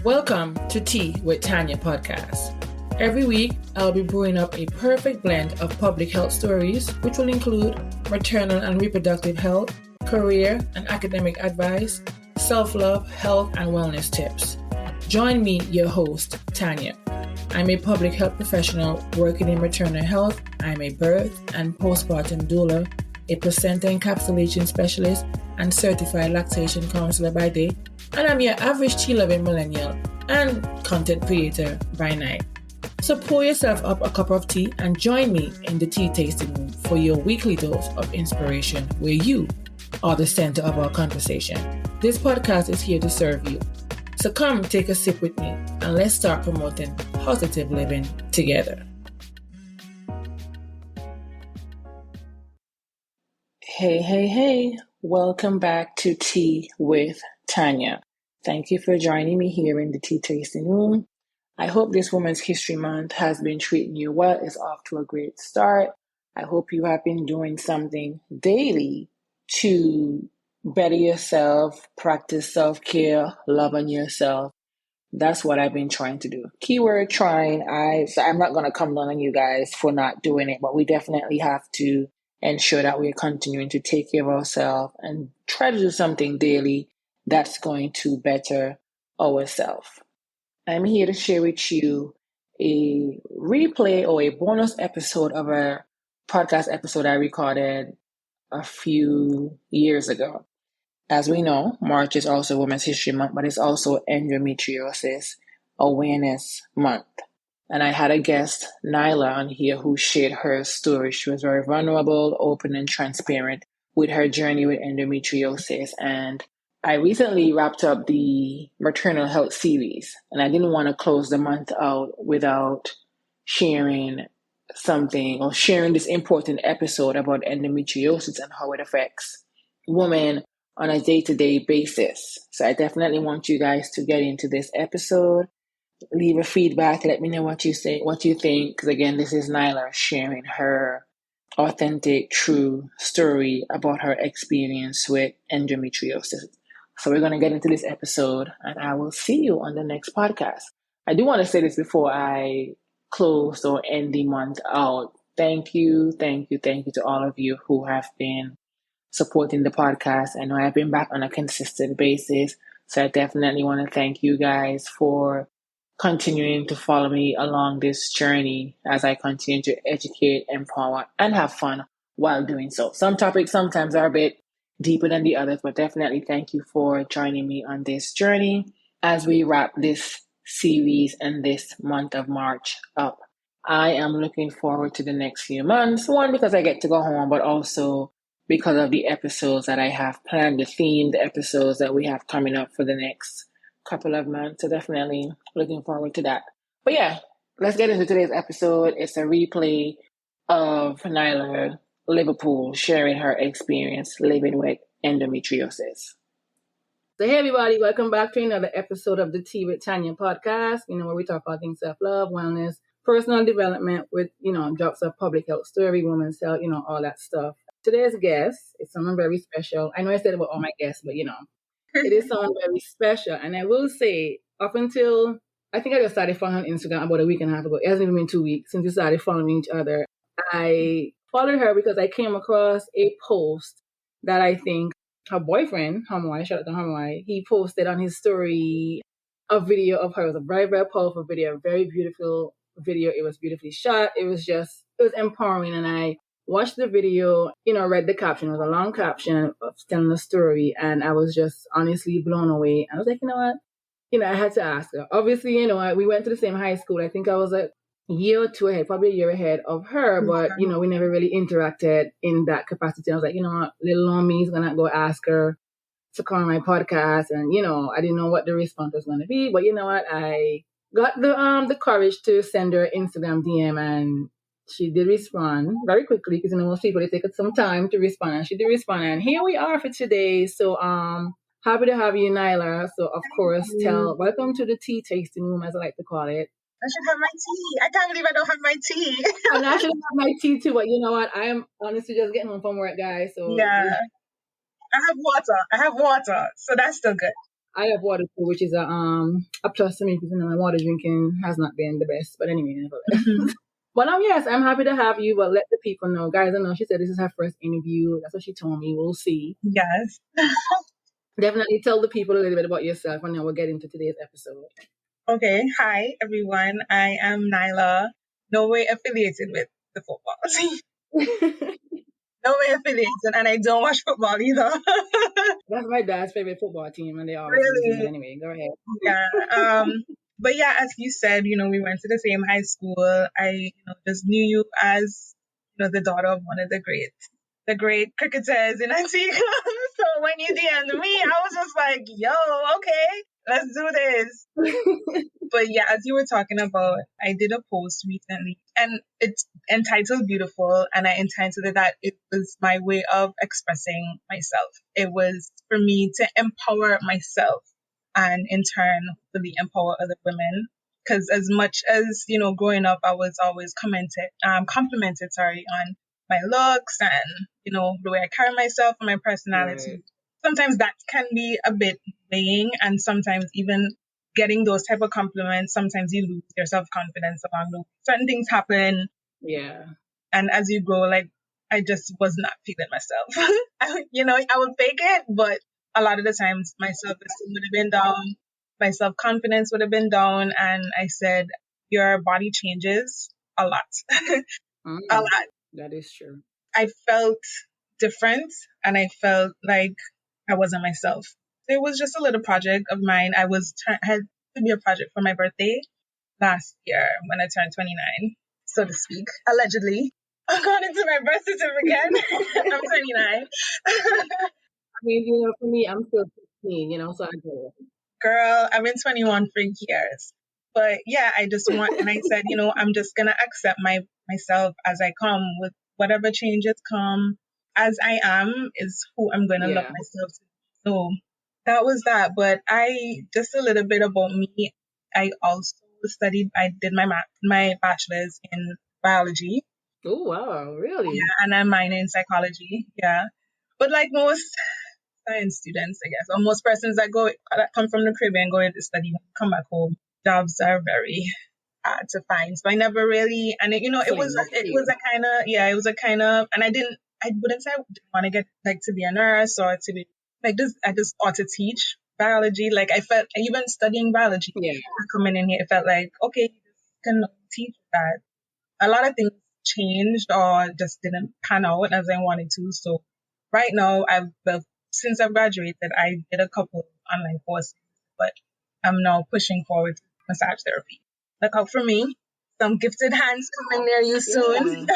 Welcome to Tea with Tanya podcast. Every week, I'll be brewing up a perfect blend of public health stories, which will include maternal and reproductive health, career and academic advice, self-love, health, and wellness tips. Join me, your host, Tanya. I'm a public health professional working in maternal health. I'm a birth and postpartum doula, a placenta encapsulation specialist, and certified lactation counselor by day. And I'm your average tea-loving millennial and content creator by night. So pour yourself up a cup of tea and join me in the tea tasting room for your weekly dose of inspiration where you are the center of our conversation. This podcast is here to serve you. So come take a sip with me and let's start promoting positive living together. Hey. Welcome back to Tea with Tanya. Thank you for joining me here in the tea tasting room. I hope this Women's History Month has been treating you well. It's off to a great start. I hope you have been doing something daily to better yourself, practice self-care, love on yourself. That's what I've been trying to do. Keyword trying. I'm not going to come down on you guys for not doing it, but we definitely have to ensure that we're continuing to take care of ourselves and try to do something daily that's going to better ourselves. I'm here to share with you a replay or a bonus episode of a podcast episode I recorded a few years ago. As we know, March is also Women's History Month, but it's also Endometriosis Awareness Month. And I had a guest, Nailah, on here who shared her story. She was very vulnerable, open, and transparent with her journey with endometriosis. And I recently wrapped up the maternal health series, and I didn't want to close the month out without sharing something or sharing this important episode about endometriosis and how it affects women on a day-to-day basis. So I definitely want you guys to get into this episode. Leave a feedback. Let me know what you think. Because again, this is Nailah sharing her authentic, true story about her experience with endometriosis. So we're going to get into this episode, and I will see you on the next podcast. I do want to say this before I close or end the month out. Thank you to all of you who have been supporting the podcast. I know I've been back on a consistent basis, so I definitely want to thank you guys for continuing to follow me along this journey as I continue to educate, empower, and have fun while doing so. Some topics sometimes are a bit deeper than the others, but definitely thank you for joining me on this journey as we wrap this series and this month of March up. I am looking forward to the next few months. One, because I get to go home, but also because of the episodes that I have planned, the themed episodes that we have coming up for the next couple of months. So definitely looking forward to that. But yeah, let's get into today's episode. It's a replay of Nailah Liverpool sharing her experience living with endometriosis. So hey everybody, welcome back to another episode of the Tea with Tanya podcast, where we talk about things self-love, wellness, personal development with, drops of public health story, women's health, all that stuff. Today's guest is someone very special. I know I said about all my guests, but it is someone very special. And I will say, up until I think I just started following on Instagram about a week and a half ago. It hasn't even been 2 weeks since we started following each other. I followed her because I came across a post that I think her boyfriend, Hamwai, shout out to Hamwai, he posted on his story a video of her. It was a very, very powerful video, a very beautiful video. It was beautifully shot. It was empowering. And I watched the video, read the caption. It was a long caption of telling the story. And I was just honestly blown away. I was like, you know what? I had to ask her. Obviously, we went to the same high school. I think I was a year or two ahead, probably a year ahead of her. But, we never really interacted in that capacity. I was like, you know what? Little on me is going to go ask her to come on my podcast. And, I didn't know what the response was going to be. But you know what? I got the courage to send her Instagram DM, and she did respond very quickly because most people, they take some time to respond, and she did respond. And here we are for today. So happy to have you, Nailah. So of course, welcome to the tea tasting room, as I like to call it. I should have my tea. I can't believe I don't have my tea. And I should have my tea too, but you know what? I am honestly just getting home from work, guys. So yeah. I have water, so that's still good. I have water too, which is a plus to me because my water drinking has not been the best. But anyway, nevertheless. But yes, I'm happy to have you. But let the people know, guys. I know she said this is her first interview. That's what she told me. We'll see. Yes. Definitely tell the people a little bit about yourself, and then we'll get into today's episode. Okay. Hi, everyone. I am Nailah. No way affiliated with the football. No way affiliated, and I don't watch football either. That's my dad's favorite football team, and they always lose. But Really? anyway, go ahead. Yeah. But yeah, as you said, we went to the same high school. I, just knew you as, the daughter of one of the great cricketers in Antigua. So when you DM'd me, I was just like, yo, okay, let's do this. But yeah, as you were talking about, I did a post recently and it's entitled Beautiful, and I entitled it that it was my way of expressing myself. It was for me to empower myself and in turn really empower other women. Because as much as, growing up, I was always complimented, on my looks and, the way I carry myself and my personality. Right. Sometimes that can be a bit weighing, and sometimes even getting those type of compliments, sometimes you lose your self-confidence along the way. Certain things happen. Yeah. And as you grow, like, I just was not feeling myself. I would fake it, but a lot of the times my self-esteem would have been down, my self-confidence would have been down, and I said, your body changes a lot. A lot. That is true. I felt different, and I felt like I wasn't myself. It was just a little project of mine. Had to be a project for my birthday last year when I turned 29, so to speak, allegedly. According to my birth certificate, I'm 29. I mean, for me, I'm still 16, so I get it. Girl, I've been 21 for years. But yeah, I just want, and I said, I'm just going to accept myself as I come with whatever changes come. As I am is who I'm going to love myself to. So that was that. But just a little bit about me. I also I did my bachelor's in biology. Oh, wow. Really? Yeah, and I'm minor in psychology. Yeah. But like most science students, I guess, or most persons that come from the Caribbean, go to study, come back home, jobs are very hard to find. So I never really, and it was a kind of, and I wouldn't say I didn't want to get to be a nurse or to be like this. I just ought to teach biology. Like I felt, even studying biology, coming in here, it felt like, okay, you can teach that. A lot of things changed or just didn't pan out as I wanted to. So right now, since I've graduated, I did a couple of online courses, but I'm now pushing forward to massage therapy. Look out for me. Some gifted hands coming near you soon.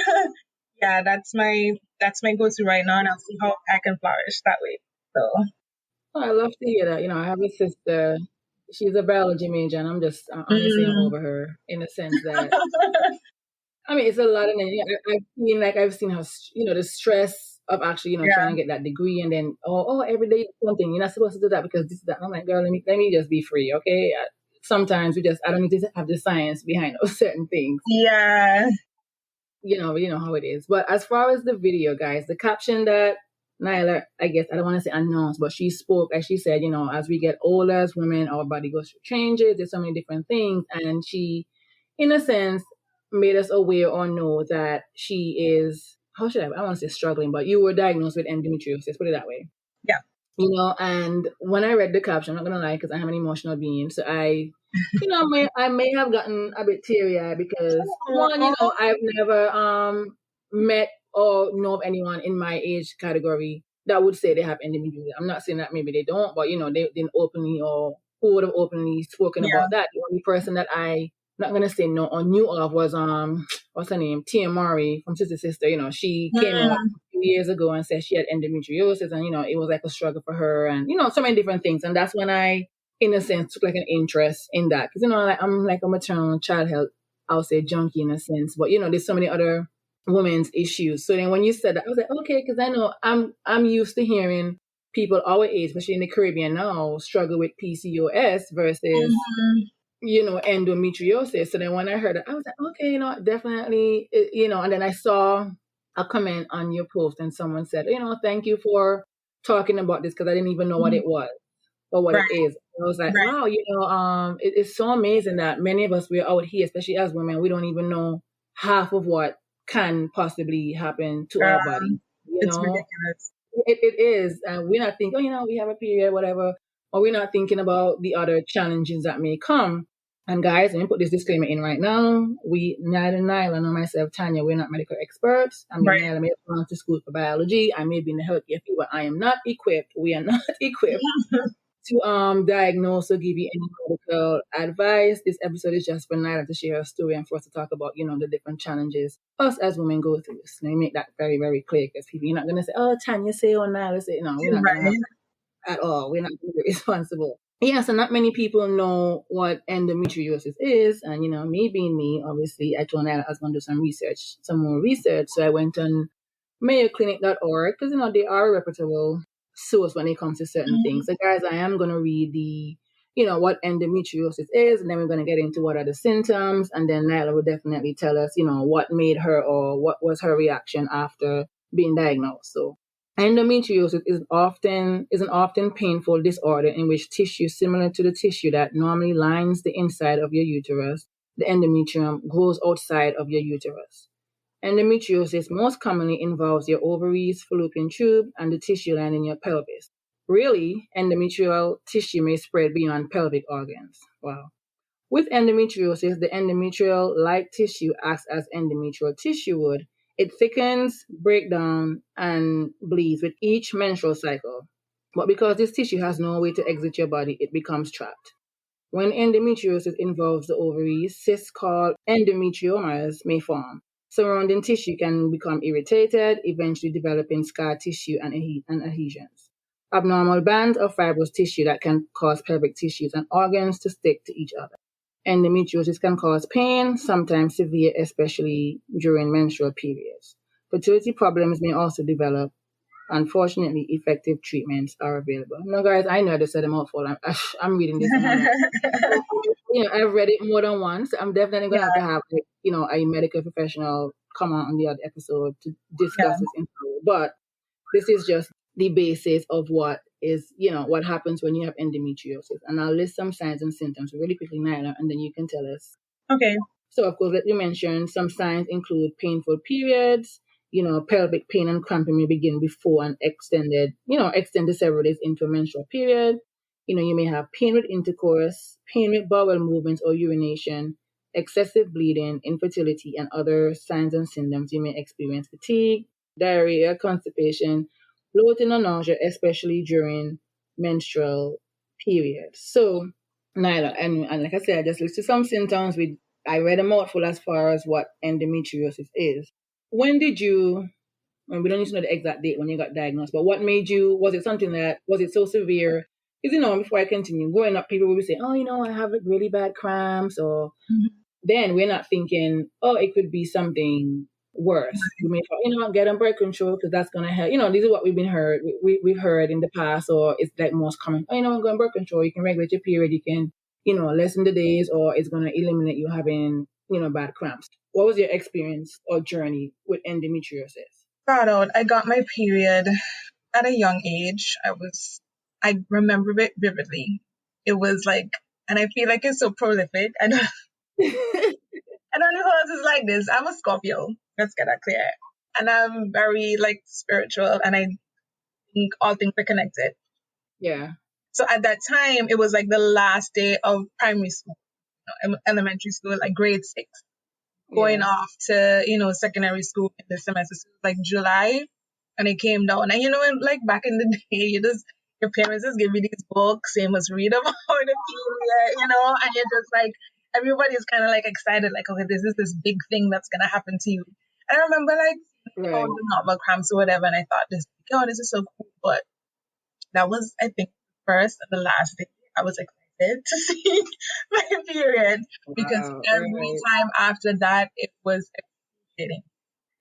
Yeah, that's my go-to right now, and I'll see how I can flourish that way. So I love to hear that. I have a sister. She's a biology major, and I'm just honestly I'm over her in the sense that I mean it's a lot of I've seen her, the stress of actually trying to get that degree, and then every day something, you're not supposed to do that because this that. I'm like, girl, let me just be free, okay? Sometimes I don't need to have the science behind those certain things. Yeah. You know how it is. But as far as the video, guys, the caption that Nailah, I guess I don't want to say announced, but she spoke, as she said, as we get older as women, our body goes through changes. There's so many different things. And she, in a sense, made us aware or know that she is, I want to say struggling, but you were diagnosed with endometriosis, put it that way. Yeah. And when I read the caption, I'm not going to lie, because I am an emotional being. So I may have gotten a bit teary-eyed because one, I've never met or know of anyone in my age category that would say they have endometriosis. I'm not saying that maybe they don't, but they didn't openly, or who would have openly spoken about that. The only person that I'm not gonna say no or knew of was what's her name, Tia Mari from Sister Sister. She came out a few years ago and said she had endometriosis, and it was like a struggle for her, and so many different things. And that's when I, in a sense, took like an interest in that, because I'm like a maternal child health, I'll say junkie in a sense, but there's so many other women's issues. So then when you said that, I was like, okay, because I know I'm used to hearing people our age, especially in the Caribbean now, struggle with PCOS versus endometriosis. So then when I heard it, I was like, okay, definitely, and then I saw a comment on your post and someone said, thank you for talking about this, because I didn't even know what it was. for what Right. it is. I was like, Right. wow, it's so amazing that many of us, we're out here, especially as women, we don't even know half of what can possibly happen to our body. It's ridiculous. It is. We're not thinking, we have a period, whatever, or we're not thinking about the other challenges that may come. And guys, let me put this disclaimer in right now. Neither Nailah nor myself, Tanya, we're not medical experts. I mean, Right. Nailah may have gone to school for biology. I may be in the healthcare field, but I am not equipped. We are not equipped to diagnose or give you any medical advice. This episode is just for Nailah to share her story and for us to talk about, the different challenges us as women go through. So let me make that very, very clear, because people, you're not going to say, oh, Tanya say, or Nailah say. No, we're not going to have that at all. We're not going to be responsible. Yeah, so not many people know what endometriosis is. And, me being me, obviously, I told Nailah I was going to do some more research. So I went on mayoclinic.org, because, they are a reputable source when it comes to certain things. So, guys, I am going to read what endometriosis is, and then we're going to get into what are the symptoms. And then Nailah will definitely tell us, what made her, or what was her reaction after being diagnosed. So, endometriosis is an often painful disorder in which tissue similar to the tissue that normally lines the inside of your uterus, the endometrium, grows outside of your uterus. Endometriosis most commonly involves your ovaries, fallopian tube, and the tissue lining your pelvis. Really, endometrial tissue may spread beyond pelvic organs. Wow. With endometriosis, the endometrial-like tissue acts as endometrial tissue would. It thickens, breaks down, and bleeds with each menstrual cycle. But because this tissue has no way to exit your body, it becomes trapped. When endometriosis involves the ovaries, cysts called endometriomas may form. Surrounding tissue can become irritated, eventually developing scar tissue and adhesions. Abnormal bands of fibrous tissue that can cause pelvic tissues and organs to stick to each other. Endometriosis can cause pain, sometimes severe, especially during menstrual periods. Fertility problems may also develop. Unfortunately, effective treatments are available. Now, guys, I know I just said a mouthful. I'm reading this. I've read it more than once. I'm definitely going to have to have, a medical professional come on the other episode to discuss this in full. But this is just the basis of what happens when you have endometriosis. And I'll list some signs and symptoms really quickly, Nailah, and then you can tell us. Okay. So, of course, let me mention some signs include painful periods. Pelvic pain and cramping may begin before and extended several days into a menstrual period. You may have pain with intercourse, pain with bowel movements or urination, excessive bleeding, infertility, and other signs and symptoms. You may experience fatigue, diarrhea, constipation, bloating or nausea, especially during menstrual periods. So, Nailah, and like I said, I just listed some symptoms. I read a mouthful as far as what endometriosis is. When did you, and we don't need to know the exact date when you got diagnosed, but what made you, was it so severe? Because, before I continue, growing up, people will be saying, oh, I have really bad cramps, or then we're not thinking, it could be something worse. We may thought, get on birth control because that's going to help. This is what we've heard in the past, or it's like most common. Go on birth control, you can regulate your period, you can, lessen the days, or it's going to eliminate you having, bad cramps. What was your experience or journey with endometriosis? Got out. I got my period at a young age. I remember it vividly. It was like, and I feel like it's so prolific. I don't know who else is like this. I'm a Scorpio. Let's get that clear. And I'm very spiritual, and I think all things are connected. Yeah. So at that time, it was like the last day of primary school, elementary school, like grade 6. Going off to, secondary school in the semester. So it was like July, and it came down. And back in the day, your parents just give you these books, they must read about the period, and you're just like, everybody's kind of excited, okay, this is this big thing that's going to happen to you. And I remember the normal cramps or whatever, and I thought this is so cool. But that was, I think, the first and the last day I was excited to see my period, because every time after that it was excruciating.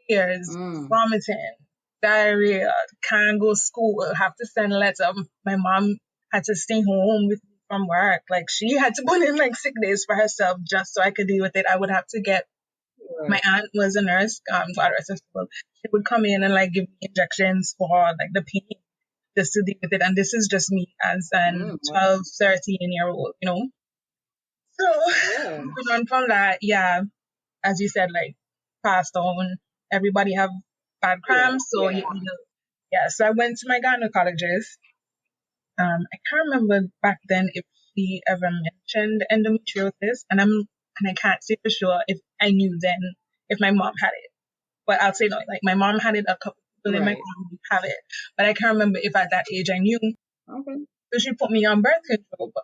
Tears, vomiting, diarrhea, can't go to school, have to send a letter. My mom had to stay home with me from work. She had to put in sick days for herself just so I could deal with it. I would have to get my aunt was a nurse, God rest her soul. She would come in and give me injections for the pain. just to deal with it. And this is just me as an 12, 13-year-old, you know. So moving on from that, yeah, as you said, like passed on. Everybody have bad cramps, so yeah. So I went to my gynecologist. I can't remember back then if she ever mentioned endometriosis, and I can't say for sure if I knew then if my mom had it. But I'll say no, like my mom had it, a couple people in my family have it, but I can't remember if at that age I knew. Okay. So she put me on birth control, but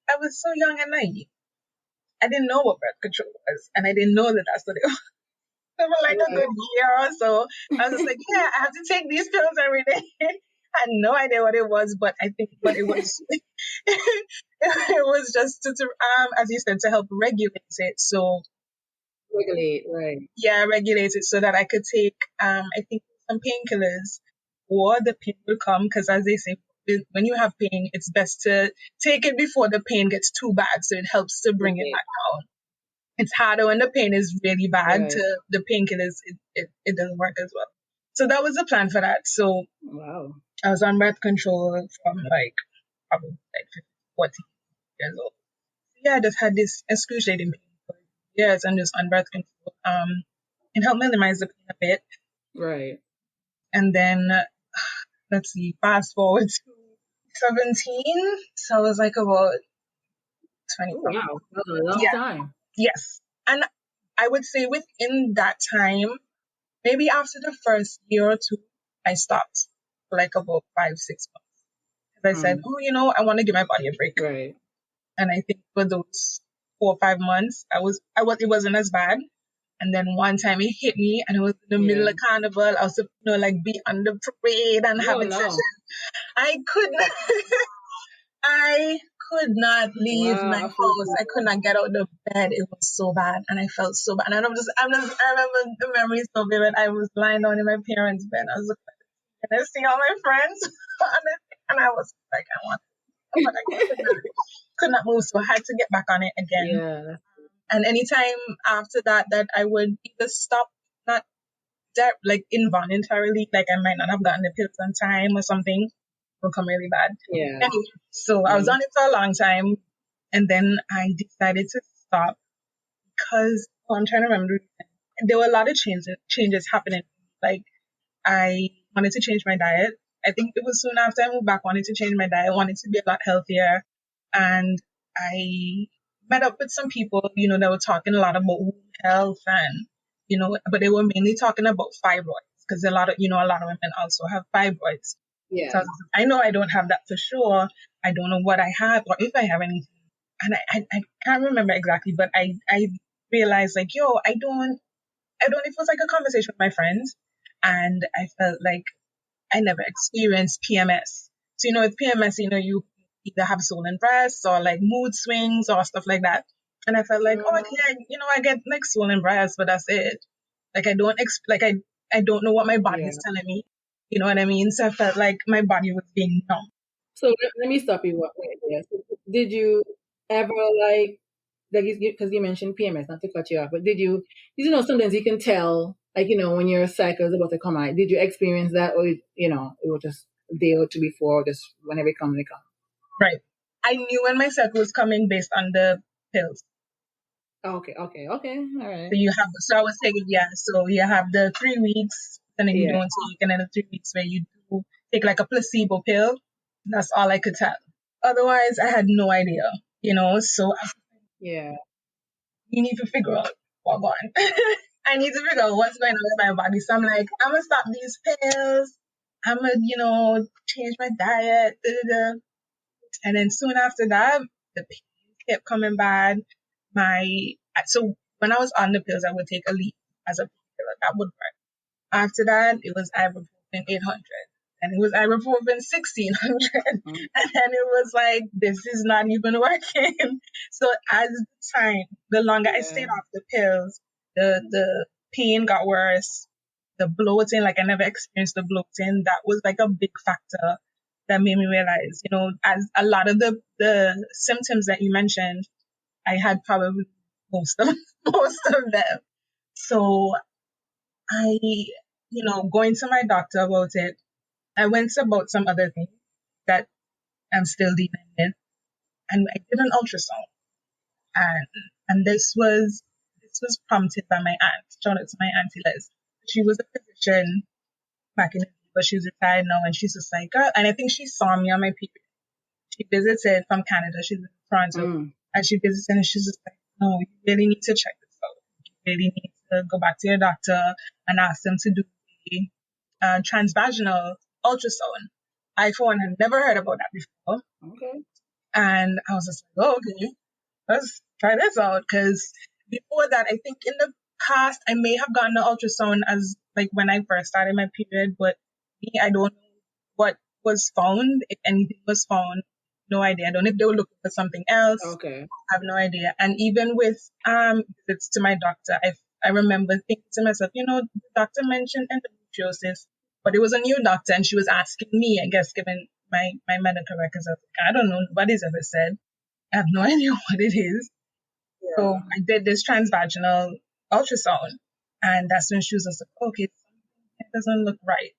I was so young and naive. I didn't know what birth control was, and I didn't know that that's what it was. For like a good year or so, I was just like, yeah, I have to take these pills every day. I had no idea what it was, but I think what it was, it was just to as you said, to help regulate it. So regulate it so that I could take, I think some painkillers, or the pain will come. Because as they say, when you have pain, it's best to take it before the pain gets too bad, so it helps to bring it back down. It's harder when the pain is really bad. To the painkillers, it doesn't work as well. So that was the plan for that. So I was on birth control from like probably like 14 years old. Yeah, I just had this excruciating pain for years and just on birth control. It helped minimize the pain a bit. Right. And then let's see, fast forward to 17. So I was like about 20. Oh, wow, that was a long time. Yes. And I would say within that time, maybe after the first year or two, I stopped for like about 5-6 months. Because I said, oh, you know, I want to give my body a break. Right. And I think for those 4 or 5 months, it wasn't as bad. And then one time it hit me, and it was in the middle of carnival. I was, like be on the parade and having sessions. I could not, I could not leave my house. I could not get out of the bed. It was so bad, and I felt so bad. And I remember the memory so vivid. I was lying down in my parents' bed. I was looking at and I see all my friends, and I was like, could not move, so I had to get back on it again. Yeah. And anytime after that I would either stop, not that like involuntarily, like I might not have gotten the pills on time or something, it will come really bad. Yeah. Anyway, so I was on it for a long time, and then I decided to stop because I'm trying to remember. There were a lot of changes happening. Like I wanted to change my diet. I think it was soon after I moved back, wanted to change my diet, wanted to be a lot healthier. And I met up with some people, that were talking a lot about wound health and, but they were mainly talking about fibroids, because a lot of women also have fibroids. Yeah. So I know I don't have that for sure. I don't know what I have or if I have anything. And I can't remember exactly, but I realized like, I don't, it was like a conversation with my friends, and I felt like I never experienced PMS. So, with PMS, you either have swollen breasts or like mood swings or stuff like that. And I felt like, I get like swollen breasts, but that's it. Like I don't I don't know what my body is telling me. You know what I mean? So I felt like my body was being numb. So let me stop you right there. So did you ever because you mentioned PMS, not to cut you off, but did you sometimes you can tell, like, when your cycle is about to come out, did you experience that, or, it was just a day or two before, just whenever it comes, it comes? Right. I knew when my cycle was coming based on the pills. Okay. All right. So I was taking, so you have the 3 weeks, and then you don't take, and then the 3 weeks where you do take like a placebo pill. That's all I could tell. Otherwise, I had no idea, so yeah. You need to figure out what's going on. I need to figure out what's going on with my body. So I'm like, I'm going to stop these pills. I'm going to, change my diet. And then soon after that, the pain kept coming bad. So when I was on the pills, I would take a leaf as a painkiller. That would work. After that, it was ibuprofen 800. And it was ibuprofen 1600. And then it was like, this is not even working. So as the longer I stayed off the pills, the pain got worse. The bloating, like I never experienced the bloating. That was like a big factor that made me realize, as a lot of the symptoms that you mentioned, I had probably most of them. So I, going to my doctor about it, I went about some other things that I'm still dealing with, and I did an ultrasound, and this was prompted by my aunt. Shout out to my auntie Liz. She was a physician back in the day, but she's retired now, and she's just like, girl, and I think she saw me on my period. She visited from Canada. She's in Toronto, and she visited, and she's just like, no, you really need to check this out. You really need to go back to your doctor and ask them to do the transvaginal ultrasound. I, for one, had never heard about that before. Okay. And I was just like, oh, okay, let's try this out. Because before that, I think in the past, I may have gotten an ultrasound as like when I first started my period, but me, I don't know what was found, if anything was found. No idea. I don't know if they were looking for something else. Okay. I have no idea. And even with visits to my doctor, I remember thinking to myself, the doctor mentioned endometriosis, but it was a new doctor, and she was asking me, I guess, given my medical records, I was like, I don't know, nobody's ever said. I have no idea what it is. Yeah. So I did this transvaginal ultrasound, and that's when she was just like, okay, it doesn't look right,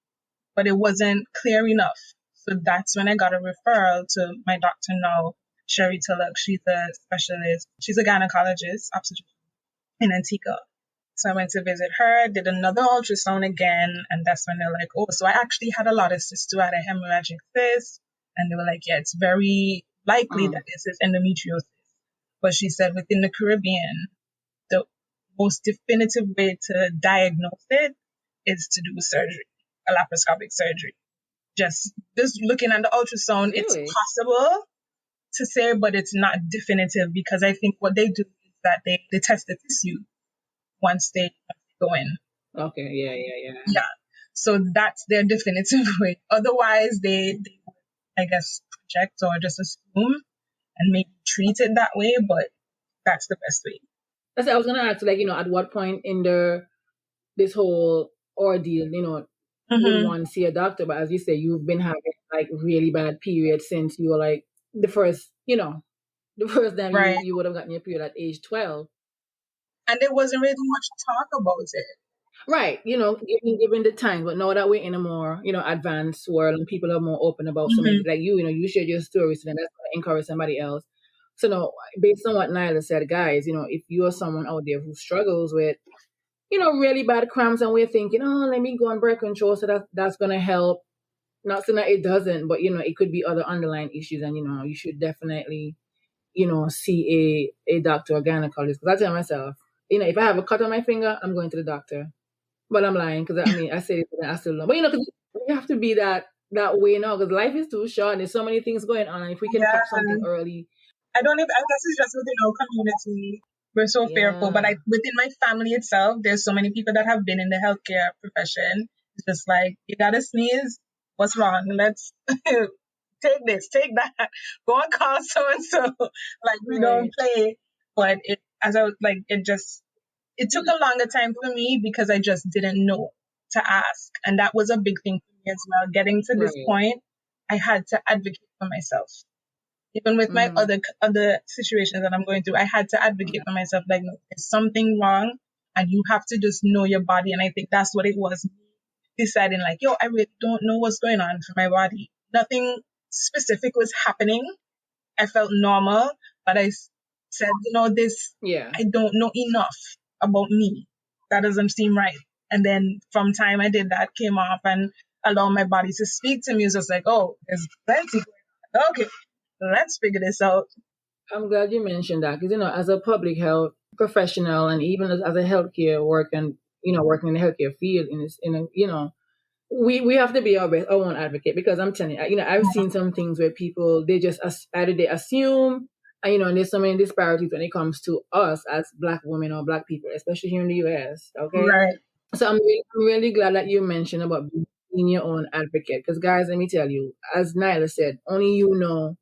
but it wasn't clear enough. So that's when I got a referral to my doctor now, Sherry Tulloch. She's a specialist. She's a gynecologist, obstetrician in Antigua. So I went to visit her, did another ultrasound again, and that's when they're like, oh, so I actually had a lot of cysts too. I had a hemorrhagic cyst, and they were like, yeah, it's very likely that this is endometriosis. But she said within the Caribbean, the most definitive way to diagnose it is to do surgery, a laparoscopic surgery. Just looking at the ultrasound, Really? It's possible to say, but it's not definitive, because I think what they do is that they test the tissue once they go in. Okay, yeah. Yeah. So that's their definitive way. Otherwise, they I guess, project or just assume and maybe treat it that way, but that's the best way. I was gonna ask, like, at what point in this whole ordeal, would one see a doctor? But as you say, you've been having like really bad periods since you were like the first time Right. you would have gotten your period at age 12. And there wasn't really much talk about it. Right, given the time, but now that we're in a more, advanced world and people are more open about so many, like you shared your stories, so then that's going to encourage somebody else. So now, based on what Nailah said, guys, if you are someone out there who struggles with, really bad cramps, and we're thinking, oh, let me go on birth control, so that's going to help. Not saying that it doesn't, but, it could be other underlying issues, and, you should definitely, see a doctor or gynecologist. Because I tell myself, if I have a cut on my finger, I'm going to the doctor. But I'm lying, because I say it, but I still don't. But because we have to be that way now, because life is too short and there's so many things going on. And if we can catch something early, I guess it's just within our community. We're so fearful, but within my family itself, there's so many people that have been in the healthcare profession. It's just like, you gotta sneeze. What's wrong? Let's take this, take that. Go and call so and so. Like, we don't play. But it took a longer time for me because I just didn't know to ask. And that was a big thing for me as well. Getting to this point, I had to advocate for myself. Even with my other situations that I'm going through, I had to advocate for myself. Like, no, there's something wrong, and you have to just know your body. And I think that's what it was. Deciding like, yo, I really don't know what's going on for my body. Nothing specific was happening. I felt normal, but I said, I don't know enough about me. That doesn't seem right. And then from time I did that, came off and allowed my body to speak to me. It was just like, oh, there's plenty going on. Okay, let's figure this out. I'm glad you mentioned that, because, as a public health professional, and even as a healthcare working in the healthcare field, we have to be our own advocate, because I'm telling you, I've seen some things where people, they just either they assume, and there's so many disparities when it comes to us as Black women or Black people, especially here in the US. Okay, right. So I'm really glad that you mentioned about being your own advocate, because guys, let me tell you, as Nailah said, only you know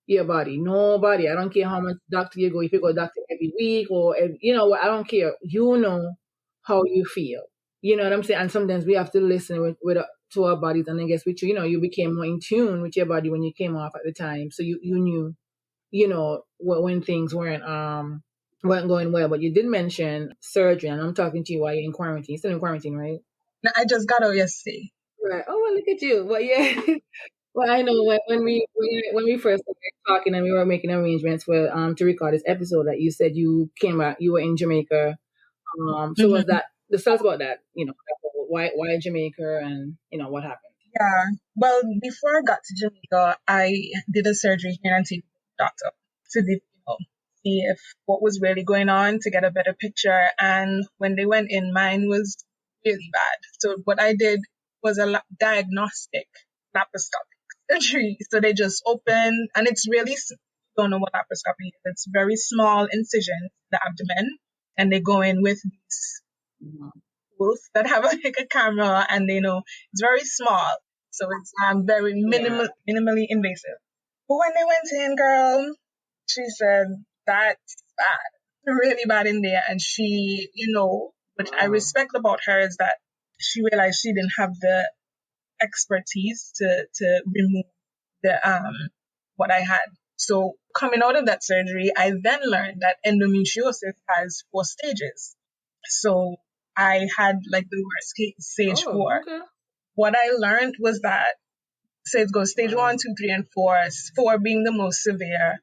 your body. Nobody. I don't care how much doctor you go. If you go doctor every week or I don't care. You know how you feel. You know what I'm saying? And sometimes we have to listen to our bodies. And I guess with you became more in tune with your body when you came off at the time. So you knew, when things weren't going well. But you did mention surgery, and I'm talking to you while you're in quarantine. You're still in quarantine, right? No, I just got out yesterday. Right. Oh, well, look at you. Well, yeah. Well, I know when we first started talking and we were making arrangements for to record this episode that you said you came back, you were in Jamaica. So was Mhm. that the tell us about that? Why Jamaica and what happened? Yeah. Well, before I got to Jamaica, I did a surgery here and see the doctor to see if what was really going on to get a better picture. And when they went in, mine was really bad. So what I did was a diagnostic laparoscopic surgery. So they just opened, and it's really, don't know what laparoscopy is. It's very small incisions in the abdomen, and they go in with these Mhm. tools that have like a camera, and it's very small, so it's very Yeah. minimally invasive. But when they went in, girl, she said that's bad, really bad in there, and she, what I Wow. respect about her is that she realized she didn't have the expertise to remove the what I had. So coming out of that surgery, I then learned that endometriosis has 4 stages. So I had like the worst case, stage Oh, 4. okay. What I learned was that, so it goes stage Wow. 1, 2, 3, and 4, 4 being the most severe.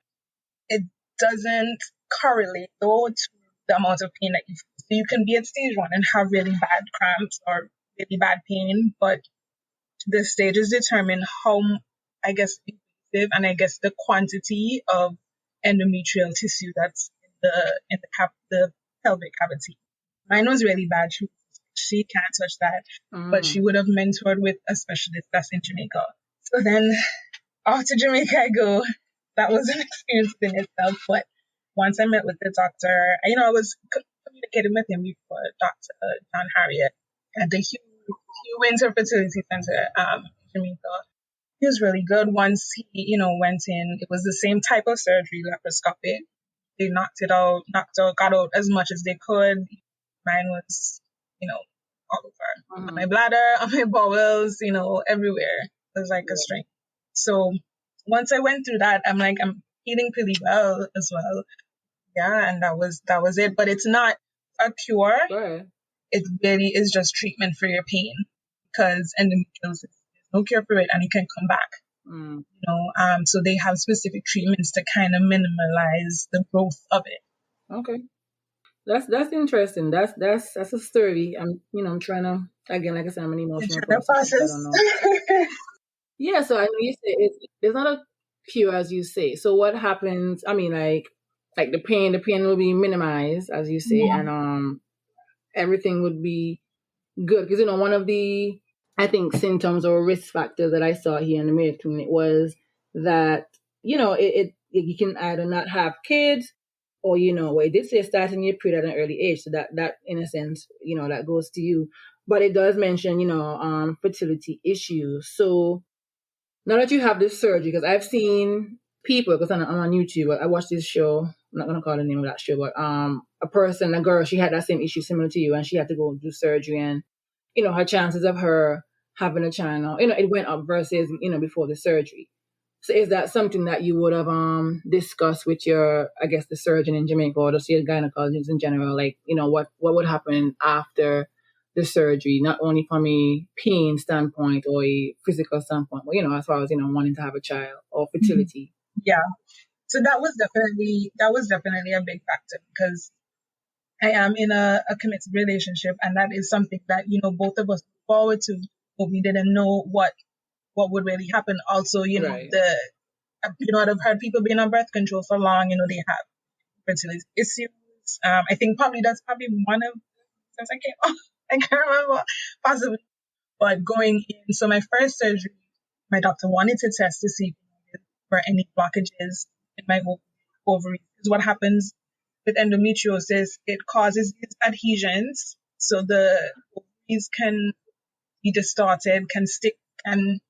It doesn't correlate though to the amount of pain that you feel. So you can be at stage 1 and have really bad cramps or really bad pain, but the stages determine how, I guess, invasive and I guess the quantity of endometrial tissue that's in the pelvic cavity. Mine was really bad. She can't touch that, but she Mm. would have mentored with a specialist that's in Jamaica. So then off to Jamaica I go. That was an experience in itself. But once I met with the doctor, I was communicating with him before, Dr. John Harriet at the Hugh Winter Fertility Center, in Jamaica. He was really good. Once he, went in, it was the same type of surgery, laparoscopic. They got out as much as they could. Mine was, all over. On my Mhm. bladder, on my bowels, everywhere. It was like a Yeah. string. So once I went through that, I'm eating pretty well as well. Yeah, and that was it. But it's not a cure. Right. It really is just treatment for your pain, because endometriosis, there's no cure for it, and it can come back. Mm. So they have specific treatments to kind of minimize the growth of it. Okay. That's interesting. That's a story. I'm trying to, again, like I said, I'm an It's emotional the person, so I don't know. process. Yeah, so I know you say it's not a cure as you say. So what happens? I mean, like the pain will be minimized as you say, Yeah. and everything would be good because one of the I think symptoms or risk factors that I saw here in the Mayo Clinic was that you can either not have kids or well, it did say starting your period at an early age, so that in a sense that goes to you, but it does mention fertility issues. So now that you have this surgery, because I've seen people, because I'm on YouTube, I watched this show. I'm not gonna call the name of that show, but a girl, she had that same issue similar to you, and she had to go do surgery, and her chances of her having a child, it went up versus before the surgery. So is that something that you would have discussed with your, I guess, the surgeon in Jamaica or the gynecologist in general? Like, what would happen after the surgery, not only from a pain standpoint or a physical standpoint, but as far as wanting to have a child or Mhm. fertility. Yeah. So that was definitely a big factor, because I am in a committed relationship, and that is something that both of us look forward to, but we didn't know what would really happen. Also, Right. I've heard people being on birth control for long. They have fertility issues. I think probably that's probably one of since I came off. I can't remember possibly, but going in. So my first surgery, my doctor wanted to test to see if there were any blockages in my ovaries. Because what happens with endometriosis, it causes these adhesions. So the ovaries can be distorted, can stick, and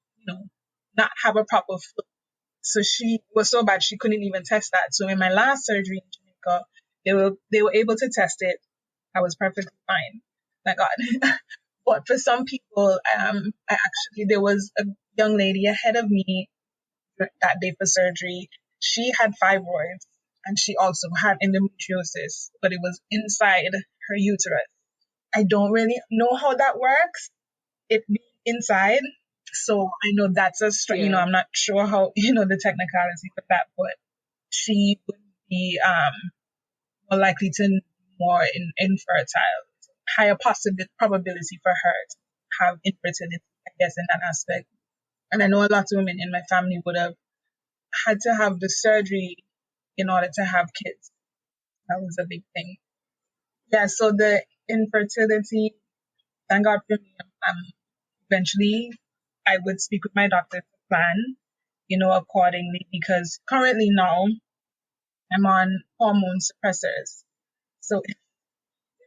not have a proper flow. So she was so bad she couldn't even test that. So in my last surgery in Jamaica, they were able to test it. I was perfectly fine. Thank God. But for some people, there was a young lady ahead of me that day for surgery. She had fibroids, and she also had endometriosis, but it was inside her uterus. I don't really know how that works. It being inside. So I know that's I'm not sure how, the technicality of that, but she would be more likely to be more infertile. Higher probability for her to have infertility, I guess, in that aspect. And I know a lot of women in my family would have had to have the surgery in order to have kids. That was a big thing. Yeah, so the infertility, thank God for me, eventually I would speak with my doctor to plan, accordingly, because currently now I'm on hormone suppressors. So if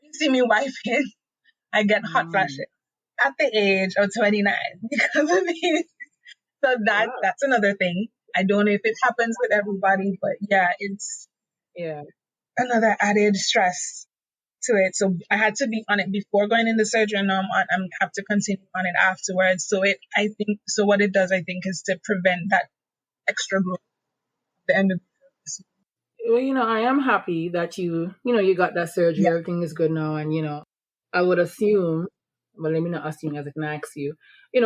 you see me wifing, I get hot flashes at the age of 29 because of these. So that's another thing. I don't know if it happens with everybody, but yeah, it's another added stress to it. So I had to be on it before going into surgery, and now I'm have to continue on it afterwards. So what it does, I think, is to prevent that extra growth at the end of the Well, I am happy that you got that surgery. Yeah. Everything is good now, and I would assume. Well, let me not assume, as I can ask you.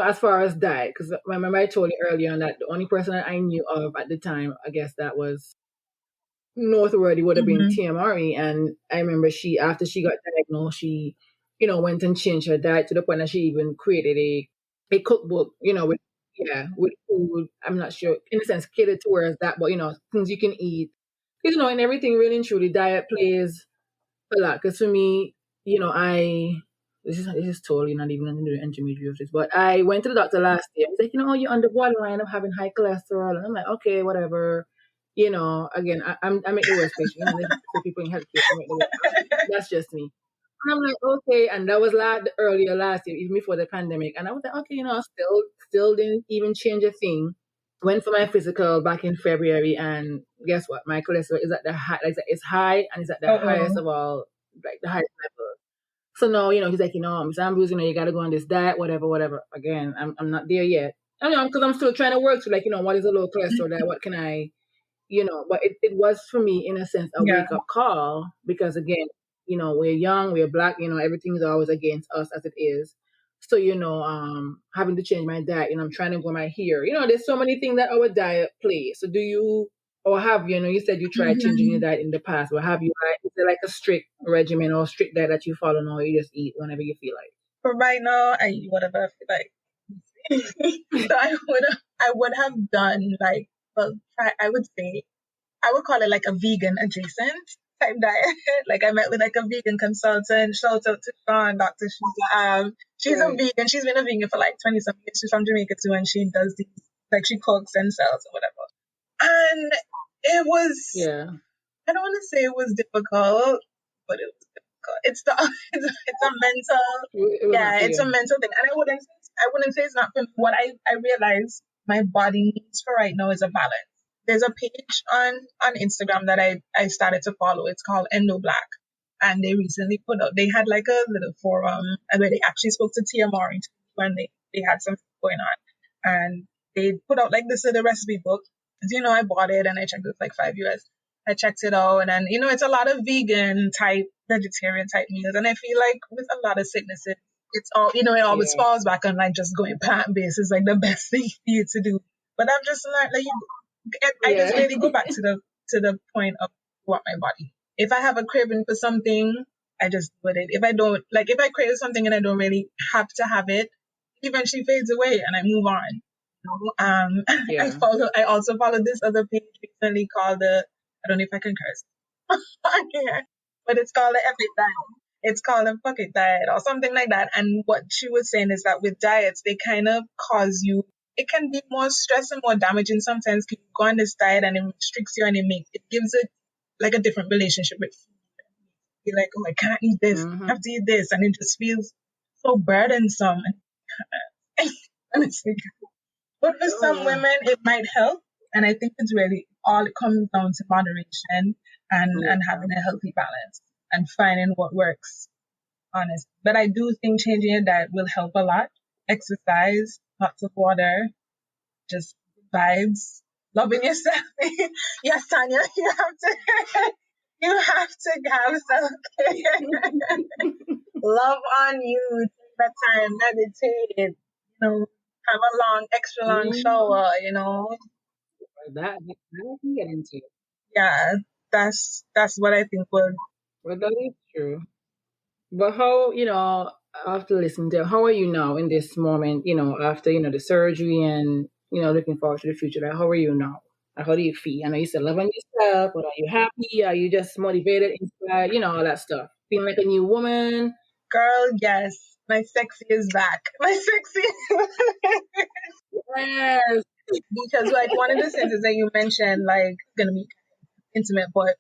As far as diet, because remember I told you earlier on that the only person that I knew of at the time, I guess that was noteworthy, would have been TMRE. And I remember after she got diagnosed, she, went and changed her diet to the point that she even created a cookbook, with food. I'm not sure, in a sense, catered towards that, but things you can eat. Because, and everything really and truly, diet plays a lot. Because for me, this is totally not even into the endometriosis, but I went to the doctor last year. He's like, you're on the borderline of having high cholesterol. And I'm like, okay, whatever. Again, I make the worst patient. There's people in healthcare who make the worst. That's just me. And I'm like, okay. And that was earlier last year, even before the pandemic. And I was like, okay, still didn't even change a thing. Went for my physical back in February, and guess what? My cholesterol is at the high, it's high, and it's at the highest of all, like the highest level. So now, he's like, Miss Ambrose, you got to go on this diet, whatever. Again, I'm not there yet. I know, because I'm still trying to work through, what is a low cholesterol diet? What can I, but it was for me, in a sense, a wake up call, because again, we're young, we're Black, everything's always against us as it is. So, having to change my diet, I'm trying to grow my hair. There's so many things that our diet plays. So do you, or have you said you tried changing your diet in the past, or have you, is there like a strict regimen or strict diet that you follow now, or you just eat whenever you feel like? For right now, I eat whatever I feel like. So I would have done I would call it like a vegan adjacent type diet. Like I met with like a vegan consultant. Shout out to Sean, Dr. Sheila. She's a vegan. She's been a vegan for like 20 something years. She's from Jamaica too, and she does these, like she cooks and sells or whatever. And it was, I don't want to say it was difficult, but it was difficult. It's a mental, it's a mental thing. And I wouldn't say it's not for me. What I realize my body needs for right now is a balance. There's a page on Instagram that I started to follow. It's called Black. And they recently they had like a little forum where they actually spoke to TMR when they had something going on. And they put out like this little recipe book. I bought it and I checked it like $5. I checked it out, and then, it's a lot of vegan type, vegetarian type meals. And I feel like with a lot of sicknesses, it's all, it always falls back on like just going plant-based is like the best thing for you to do. But I'm just like, I just really go back to the point of what my body. If I have a craving for something, I just do it. If I don't, like if I crave something and I don't really have to have it, it eventually fades away and I move on. I also follow this other page recently called I don't know if I can curse. Yeah. But it's called the Epic Diet. It's called a Fuck It Diet or something like that. And what she was saying is that with diets, they kind of cause you, it can be more stress and more damaging sometimes. You go on this diet and it restricts you and it gives it like a different relationship with food. You're like, oh, I can't eat this. I have to eat this. And it just feels so burdensome. Honestly. But for some women, it might help. And I think it's really all it comes down to moderation and having a healthy balance and finding what works, honestly. But I do think changing your diet will help a lot. Exercise, lots of water, just vibes, loving yourself. Yes, Tanya, you have to have self-care. Love on you, take that time, meditate, have a extra long shower, That I can get into. Yeah, that's what I think would. Well, that is true. But how, after listening to, how are you now in this moment, after, the surgery and, looking forward to the future? Like, how are you now? Like, how do you feel? I know you said loving yourself, but are you happy? Are you just motivated, inspired, all that stuff? Feeling like a new woman? Girl, yes, my sexy is back. My sexy. Yes. Because like one of the sentences that you mentioned, like gonna be intimate, but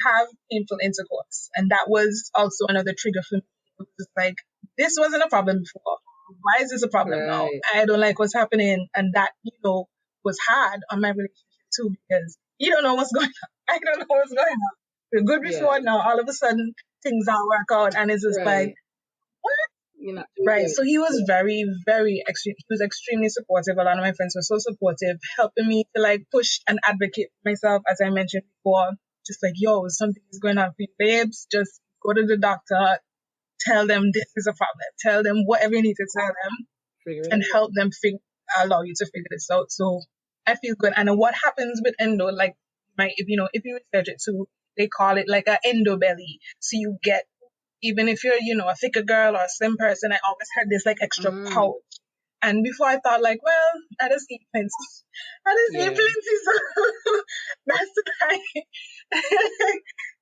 have painful intercourse, and that was also another trigger for me. It was like this wasn't a problem before. Why is this a problem now? Right. I don't like what's happening, and that was hard on my relationship too because you don't know what's going on. I don't know what's going on. We're good Yeah. before now. All of a sudden, things don't work out, and it's just like Right. what? You're not Right. So he was yeah. very, very extreme. He was extremely supportive. A lot of my friends were so supportive, helping me to like push and advocate for myself, as I mentioned before. Just like, yo, something is going on for you, babes. Just go to the doctor, tell them this is a problem, tell them whatever you need to tell them, Figure it and out. help them allow you to figure this out. So I feel good. And what happens with endo, like, if you research it too, they call it like a endo belly. So you get even if you're, a thicker girl or a slim person, I always had this like extra pouch. And before I thought like, well, I just eat plenty. I just eat Yeah. plenty. So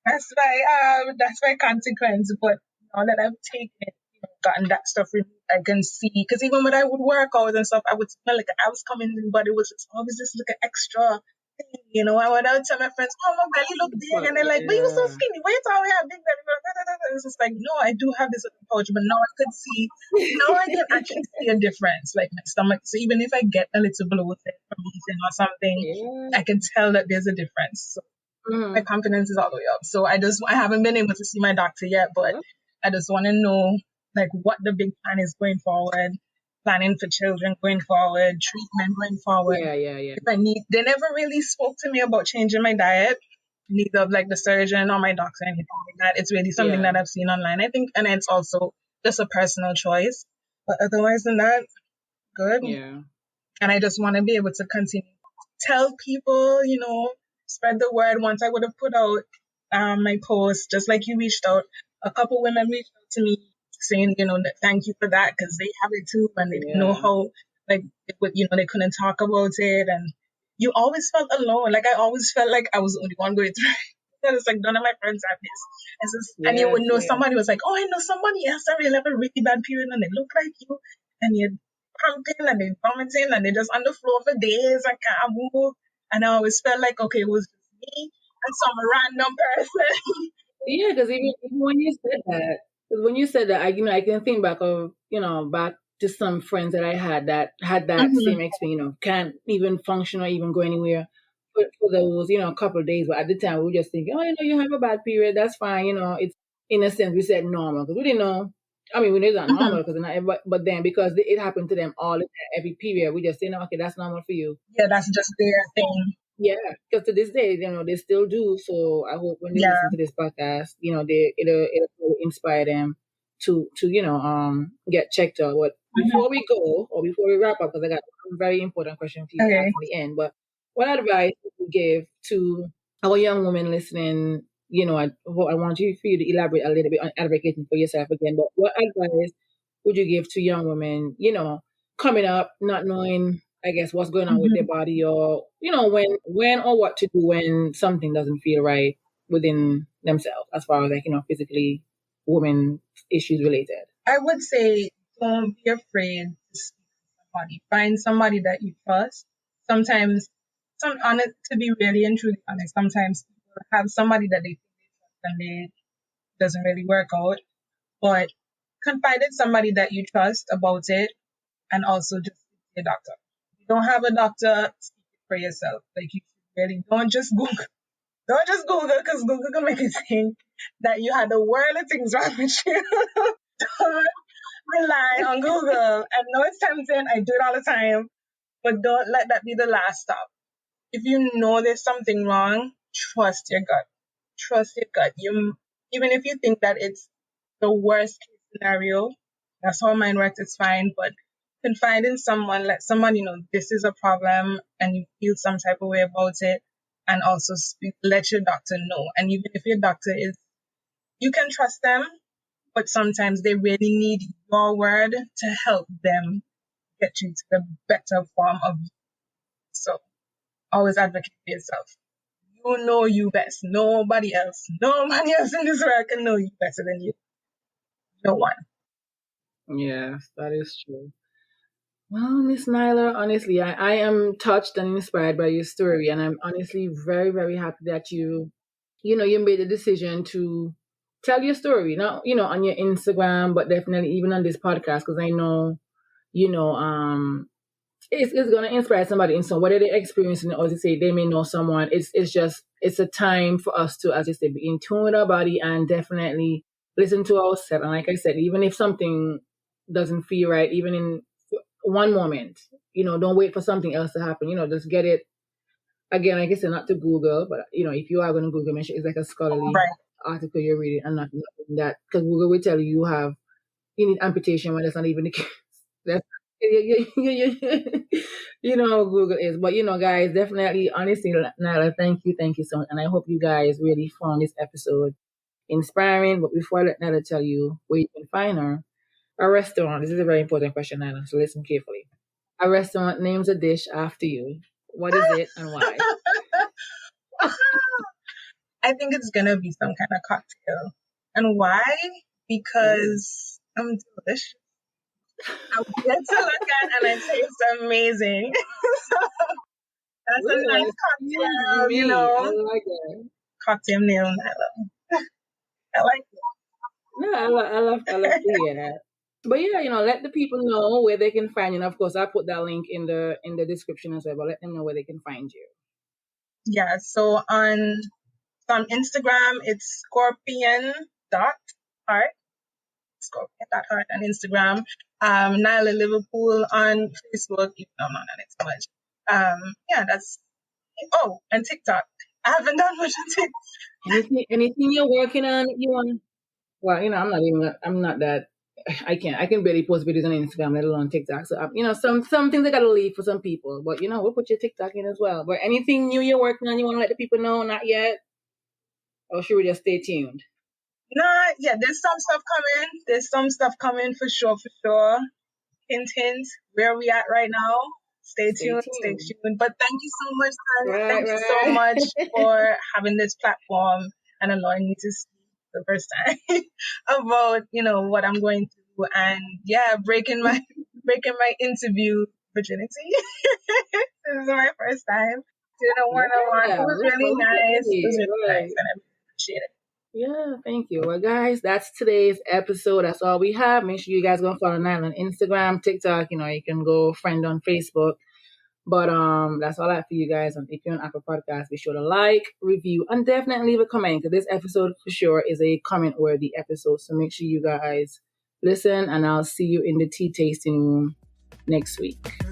that's why that's my consequence. But now that I've taken it, gotten that stuff removed, I can see. Because even when I would work out and stuff, I would smell like I was coming in, but it was always just like an extra thing. I would tell my friends, oh, my belly look big. And they're like, but you're so skinny. Why you always have big belly? It's just like, no, I do have this little pouch, but now I could see, now I can actually see a difference. Like my stomach. So even if I get a little bloated from eating or something, I can tell that there's a difference. So my confidence is all the way up. So I haven't been able to see my doctor yet, but I just want to know like what the big plan is going forward, planning for children going forward, treatment going forward. Yeah. If I need, they never really spoke to me about changing my diet, neither of like the surgeon or my doctor, anything like that. It's really something that I've seen online, I think, and it's also just a personal choice. But otherwise than that, good. Yeah. And I just want to be able to continue tell people, spread the word. Once I would have put out my post, just like you reached out, a couple women reached out to me saying, that thank you for that because they have it too and they didn't know how, like, they couldn't talk about it. And you always felt alone. Like, I always felt like I was the only one going through it. And it's like, none of my friends have this. And you would know somebody was like, oh, I know somebody else that really have a really bad period and they look like you. And you're pumping and they're vomiting and they're just on the floor for days. I can't move. And I always felt like, okay, it was just me and some random person. Yeah, because even when you said that, I can think back of, back to some friends that I had that same experience, can't even function or even go anywhere for those, a couple of days. But at the time, we were just thinking, oh, you have a bad period, that's fine. It's in a sense we said normal because we didn't know. I mean, we knew it's not normal because but then because it happened to them all the time, every period, we just say, no, okay, that's normal for you. Yeah, that's just their thing. Yeah, because to this day, they still do. So I hope when they listen to this podcast, it'll inspire them to get checked out. But before we go or before we wrap up, because I got a very important question for you to ask in the end. But what advice would you give to our young women listening? I want for you to elaborate a little bit on advocating for yourself again. But what advice would you give to young women? Coming up, not knowing, I guess, what's going on with their body, or when or what to do when something doesn't feel right within themselves, as far as like physically women issues related. I would say don't be afraid to speak to somebody. Find somebody that you trust. Sometimes, to be really and truly honest, sometimes people have somebody that they think they trust and it doesn't really work out. But confide in somebody that you trust about it, and also just speak to your doctor. If you don't have a doctor, speak it for yourself. Like you should really don't just Google. Don't just Google because Google can make you think that you had the world of things wrong with you. Don't rely on Google. I know it's tempting. I do it all the time. But don't let that be the last stop. If you know there's something wrong, trust your gut. Trust your gut. Even if you think that it's the worst case scenario, that's how mine works, it's fine. But confide in someone, let someone, this is a problem and you feel some type of way about it, and also let your doctor know. And even if your doctor you can trust them, but sometimes they really need your word to help them get you to the better form of you. So always advocate for yourself. You know you best. Nobody else in this world can know you better than you. No one. Yes, that is true. Well, Miss Nailah, honestly, I am touched and inspired by your story, and I'm honestly very, very happy that you made the decision to tell your story, not on your Instagram, but definitely even on this podcast, because I know, you know, it's gonna inspire somebody in some whether they're experiencing it or to say they may know someone. It's a time for us to, as I said, be in tune with our body and definitely listen to ourselves. And like I said, even if something doesn't feel right, even in one moment, don't wait for something else to happen. Just get it again. Like I said, not to Google, but if you are going to Google, make sure it's like a scholarly article you're reading, and not that, because Google will tell you need amputation when that's not even the case. That's how Google is. But guys, definitely, honestly, Nailah, thank you so much, and I hope you guys really found this episode inspiring. But before I let Nailah tell you where you can find her, a restaurant. This is a very important question, Nailah, so listen carefully. A restaurant names a dish after you. What is it and why? I think it's gonna be some kind of cocktail. And why? Because I'm delicious. I'm good to look at and it tastes amazing. That's a nice cocktail, I like it. Cocktail nail, Nailah. I like it. No, I love to hear that. But yeah, let the people know where they can find you. And of course, I'll put that link in the description as well. But let them know where they can find you. Yeah. So on Instagram, it's scorpion.heart. Scorpion.heart on Instagram. Nailah Liverpool on Facebook. I'm not on it so much. That's. Oh, and TikTok. I haven't done much on TikTok. Anything you're working on? You want? Well, I'm not that. I can barely post videos on Instagram, let alone TikTok. So, some things I gotta leave for some people. But, we'll put your TikTok in as well. But anything new you're working on, you want to let the people know? Not yet? Or should we just stay tuned? Nah, yeah, there's some stuff coming. There's some stuff coming for sure. Hint, hint, where we at right now. Stay tuned. But thank you so much, Tanya. Thank you so much for having this platform and allowing me to speak the first time about, what I'm going through, and breaking my interview virginity. This is my first time doing a one-on-one. It was really nice. It was really nice, and I appreciate it. Yeah, thank you. Well, guys, that's today's episode. That's all we have. Make sure you guys go follow Nailah on Instagram, TikTok. You can go friend on Facebook. But that's all I have for you guys. And if you're on Apple Podcasts, be sure to like, review, and definitely leave a comment, because this episode for sure is a comment-worthy episode. So make sure you guys listen, and I'll see you in the tea tasting room next week.